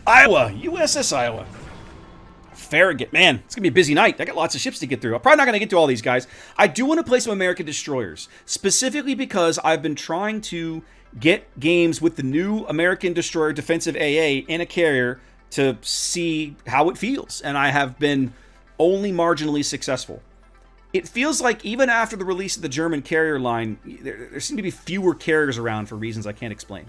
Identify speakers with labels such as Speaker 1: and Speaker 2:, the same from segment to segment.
Speaker 1: Iowa. USS Iowa. Farragut. Man, it's going to be a busy night. I got lots of ships to get through. I'm probably not going to get to all these guys. I do want to play some American destroyers, specifically because I've been trying to get games with the new American destroyer defensive AA in a carrier to see how it feels, and I have been only marginally successful. It feels like even after the release of the German carrier line, there seem to be fewer carriers around for reasons I can't explain.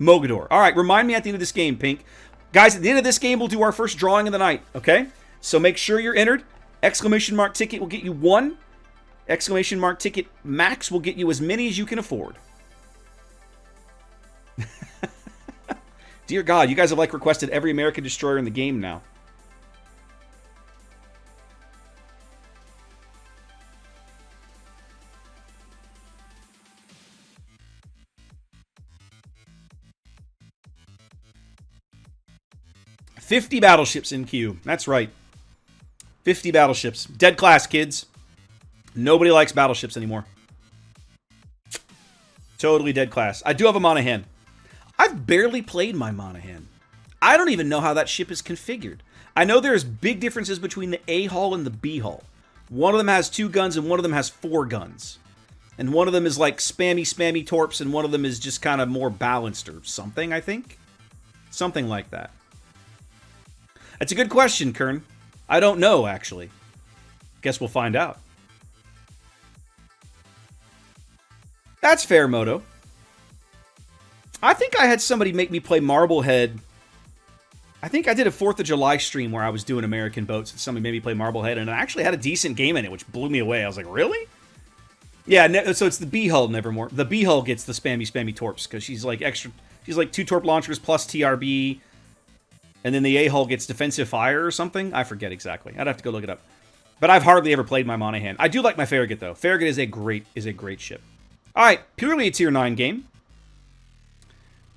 Speaker 1: Mogador. All right, remind me at the end of this game, Pink. Guys, at the end of this game, we'll do our first drawing of the night, okay? So make sure you're entered. Exclamation mark ticket will get you 1. Exclamation mark ticket max will get you as many as you can afford. Dear God, you guys have like requested every American destroyer in the game now. $50 battleships in queue. That's right. 50 battleships. Dead class, kids. Nobody likes battleships anymore. Totally dead class. I do have a Monahan. I've barely played my Monahan. I don't even know how that ship is configured. I know there's big differences between the A hull and the B hull. One of them has 2 guns and one of them has 4 guns. And one of them is like spammy torps and one of them is just kind of more balanced or something, I think. Something like that. That's a good question, Kern. I don't know, actually. Guess we'll find out. That's fair, Moto. I think I had somebody make me play Marblehead. I think I did a 4th of July stream where I was doing American boats and somebody made me play Marblehead, and I actually had a decent game in it, which blew me away. I was like, really? Yeah, so it's the B hull, Nevermore. The B hull gets the spammy torps because she's like extra. She's like 2 torp launchers plus TRB. And then the A hull gets defensive fire or something. I forget exactly. I'd have to go look it up. But I've hardly ever played my Monahan. I do like my Farragut though. Farragut is a great ship. All right, purely a tier 9 game.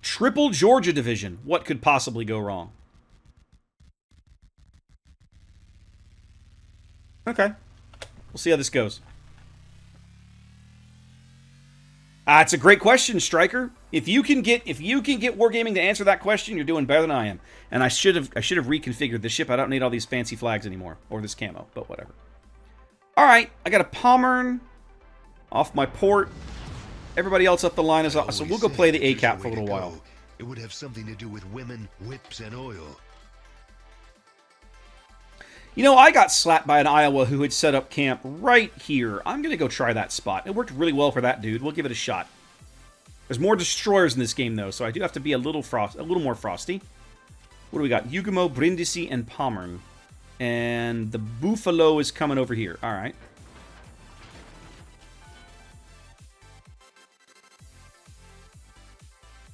Speaker 1: Triple Georgia Division. What could possibly go wrong? Okay, we'll see how this goes. It's a great question, Striker. If you can get Wargaming to answer that question, you're doing better than I am. And I should have reconfigured the ship. I don't need all these fancy flags anymore, or this camo, but whatever. All right, I got a Pommern off my port. Everybody else up the line is off, so we'll go play the ACAP for a little while.
Speaker 2: It would have something to do with women, whips, and oil.
Speaker 1: You know, I got slapped by an Iowa who had set up camp right here. I'm going to go try that spot. It worked really well for that dude. We'll give it a shot. There's more destroyers in this game, though, so I do have to be a little more frosty. What do we got? Yugamo, Brindisi, and Pommern. And the Buffalo is coming over here. All right.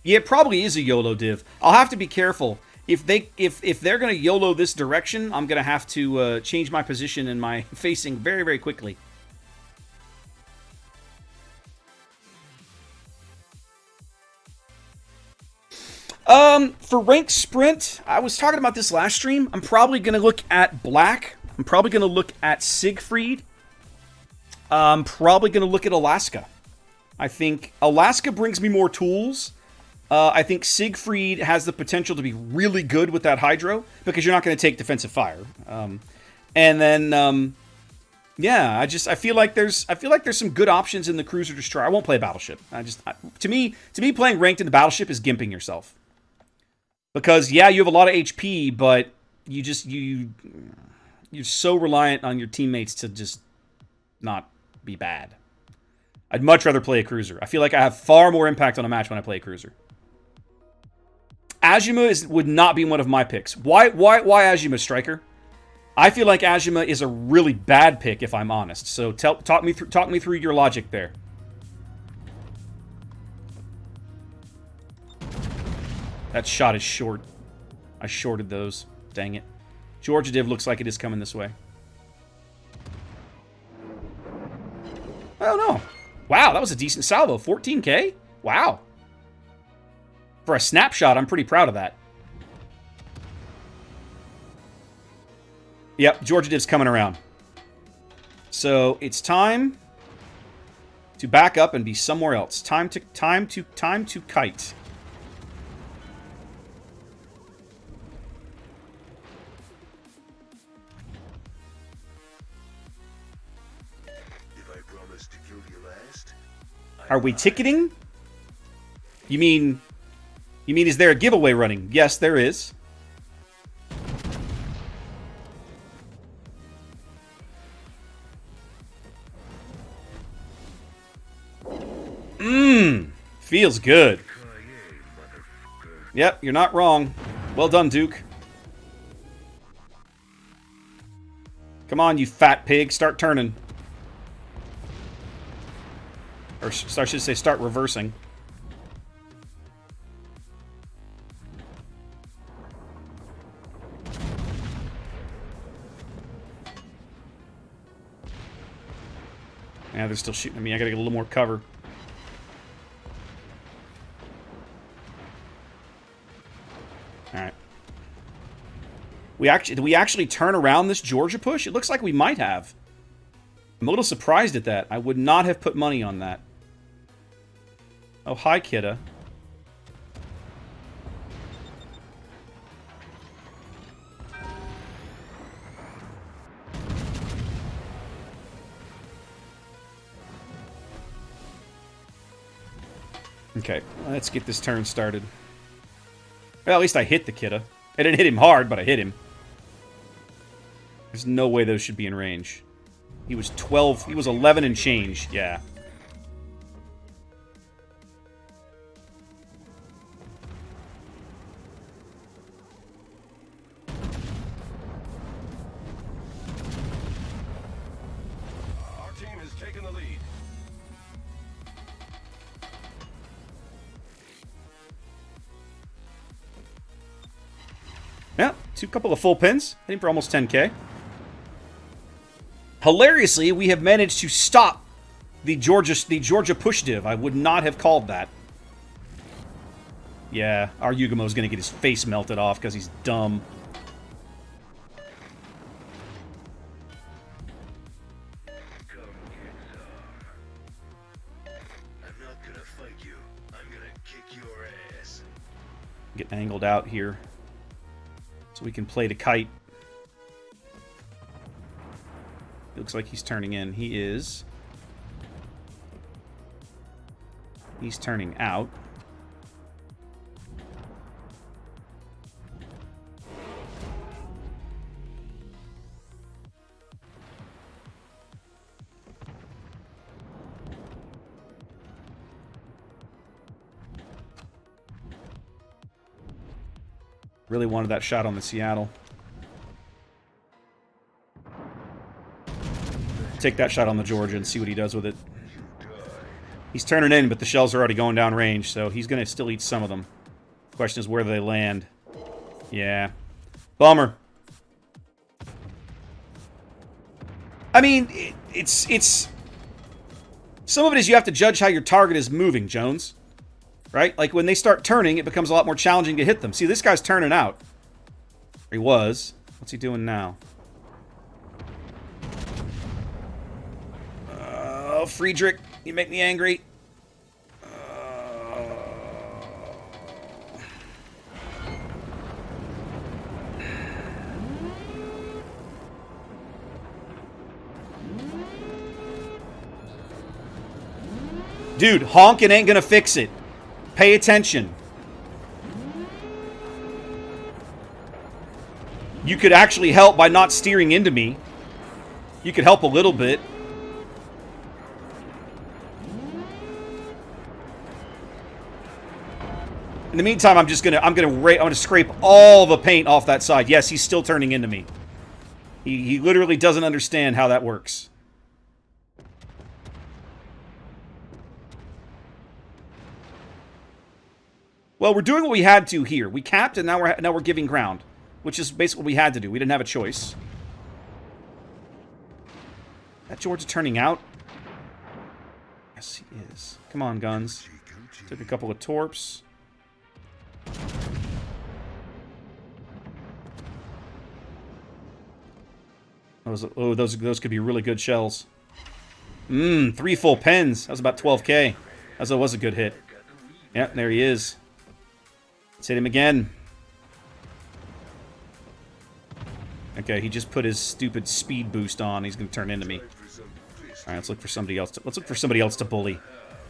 Speaker 1: Yeah, it probably is a YOLO div. I'll have to be careful. If they're going to YOLO this direction, I'm going to have to change my position and my facing very, very quickly. For rank sprint, I was talking about this last stream. I'm probably going to look at Black. I'm probably going to look at Siegfried. I'm probably going to look at Alaska. I think Alaska brings me more tools. I think Siegfried has the potential to be really good with that Hydro because you're not going to take defensive fire. And then, yeah, I feel like there's some good options in the cruiser destroyer. I won't play a battleship. To me, playing ranked in the battleship is gimping yourself because yeah, you have a lot of HP, but you're so reliant on your teammates to just not be bad. I'd much rather play a cruiser. I feel like I have far more impact on a match when I play a cruiser. Azuma would not be one of my picks. Why Azuma, Striker? I feel like Azuma is a really bad pick, if I'm honest. So talk me through your logic there. That shot is short. I shorted those. Dang it. Georgia Div looks like it is coming this way. I don't know. Wow, that was a decent salvo. 14K? Wow. For a snapshot, I'm pretty proud of that. Yep, Georgia Div's coming around. So it's time to back up and be somewhere else. Time to kite. Are we ticketing? You mean is there a giveaway running? Yes, there is. Feels good. Yep, you're not wrong. Well done, Duke. Come on, you fat pig. Start turning. Or I should say start reversing. Yeah, they're still shooting at me. I gotta get a little more cover. Alright. Did we actually turn around this Georgia push? It looks like we might have. I'm a little surprised at that. I would not have put money on that. Oh, hi, kidda. Okay, let's get this turn started. Well, at least I hit the kidda. I didn't hit him hard, but I hit him. There's no way those should be in range. He was 12, he was 11 and change, yeah.
Speaker 3: Our team has taken the lead.
Speaker 1: Yeah, couple of full pins. Hitting for almost 10k. Hilariously, we have managed to stop the Georgia push div. I would not have called that. Yeah, our Yugamo's gonna get his face melted off because he's dumb. Get angled out here so we can play the kite. Looks like he's turning in. He is. He's turning out. Really wanted that shot on the Seattle. Take that shot on the Georgia and see what he does with it. He's turning in, but the shells are already going down range, so he's going to still eat some of them. Question is where they land. Yeah. Bummer. I mean, it's... Some of it is you have to judge how your target is moving, Jones. Right? Like, when they start turning, it becomes a lot more challenging to hit them. See, this guy's turning out. Or he was. What's he doing now? Oh, Friedrich, you make me angry. Dude, honking ain't gonna fix it. Pay attention. You could actually help by not steering into me. You could help a little bit. In the meantime, I'm gonna scrape all the paint off that side. Yes, he's still turning into me. He literally doesn't understand how that works. Well, we're doing what we had to here. We capped, and now we're giving ground, which is basically what we had to do. We didn't have a choice. That Georgia turning out? Yes, he is. Come on, guns. Took a couple of torps. Those could be really good shells. 3 full pens. That was about 12k. That was a good hit. Yep, there he is. Let's hit him again. Okay, he just put his stupid speed boost on. He's going to turn into me. right, let's look for somebody else. Let's look for somebody else to bully,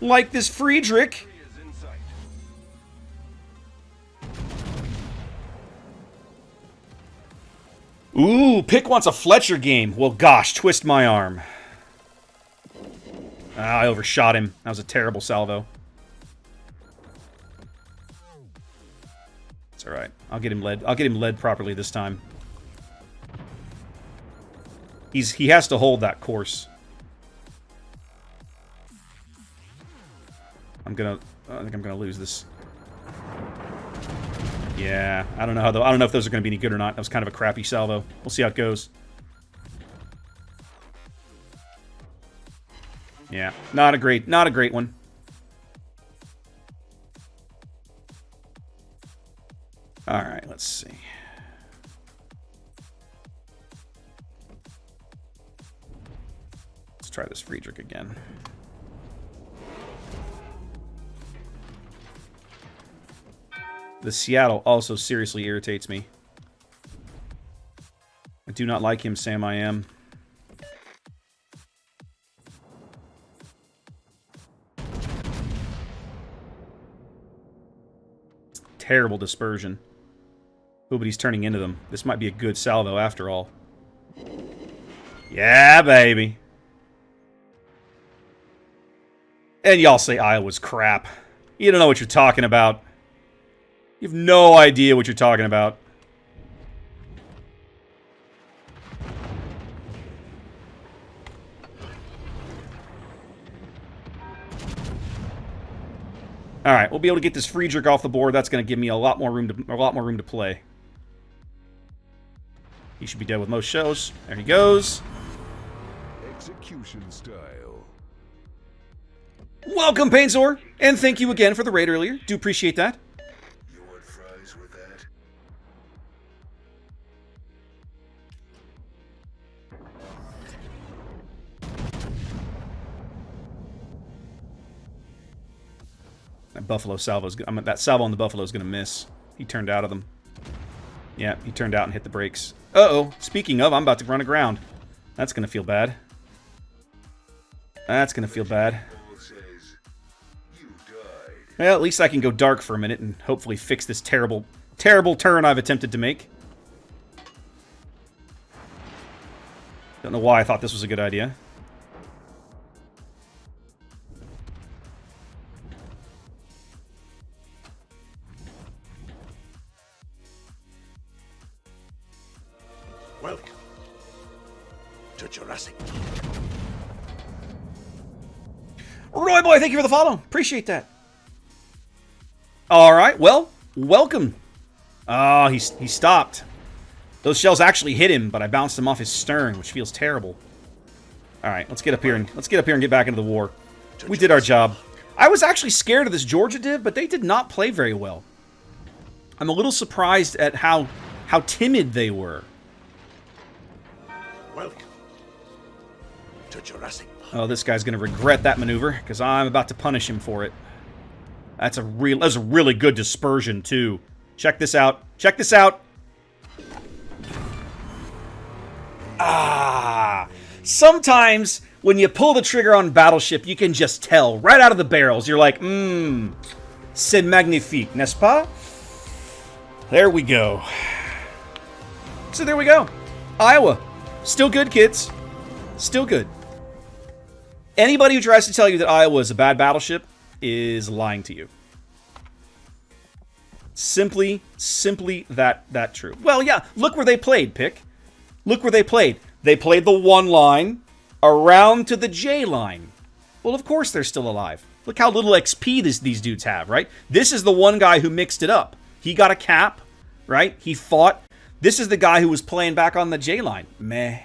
Speaker 1: like this Friedrich.
Speaker 3: Is in sight.
Speaker 1: Ooh, Pick wants a Fletcher game. Well, gosh, twist my arm. Ah, I overshot him. That was a terrible salvo. It's all right. I'll get him led. I'll get him led properly this time. He has to hold that course. I think I'm gonna lose this. Yeah, I don't know how. I don't know if those are gonna be any good or not. That was kind of a crappy salvo. We'll see how it goes. Yeah, not a great one. All right, let's see. Let's try this Friedrich again. The Seattle also seriously irritates me. I do not like him, Sam I am. Terrible dispersion. Oh, but he's turning into them. This might be a good salvo after all. Yeah, baby. And y'all say Iowa's crap. You don't know what you're talking about. You have no idea what you're talking about. All right, we'll be able to get this Friedrich off the board. That's going to give me a lot more room to play. He should be dead with most shows. There he goes.
Speaker 3: Execution style.
Speaker 1: Welcome, Painzor, and thank you again for the raid earlier. Do appreciate that.
Speaker 2: You want fries with that?
Speaker 1: That Buffalo salvo's. That salvo on the Buffalo is going to miss. He turned out of them. Yeah, he turned out and hit the brakes. Uh-oh. Speaking of, I'm about to run aground. That's going to feel bad. That's going to feel bad. Well, at least I can go dark for a minute and hopefully fix this terrible, terrible turn I've attempted to make. Don't know why I thought this was a good idea.
Speaker 2: Welcome to Jurassic.
Speaker 1: Roy Boy, thank you for the follow. Appreciate that. All right, well, welcome. Oh, he stopped. Those shells actually hit him, but I bounced him off his stern, which feels terrible. All right, let's get up here and get back into the war. We did our job. I was actually scared of this Georgia div, but they did not play very well. I'm a little surprised at how timid they were.
Speaker 2: Welcome to Jurassic.
Speaker 1: Oh, this guy's going to regret that maneuver because I'm about to punish him for it. That's a really good dispersion too. Check this out. Check this out. Ah. Sometimes when you pull the trigger on Battleship, you can just tell right out of the barrels. You're like, c'est magnifique, n'est-ce pas? There we go. So there we go. Iowa. Still good, kids. Still good. Anybody who tries to tell you that Iowa is a bad battleship is lying to you. Simply that true. Well, yeah, look where they played, Pick. Look where they played. They played the 1 line around to the J line. Well, of course they're still alive. Look how little XP these dudes have, right? This is the one guy who mixed it up. He got a cap, right? He fought. This is the guy who was playing back on the J line. Meh.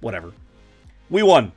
Speaker 1: Whatever. We won.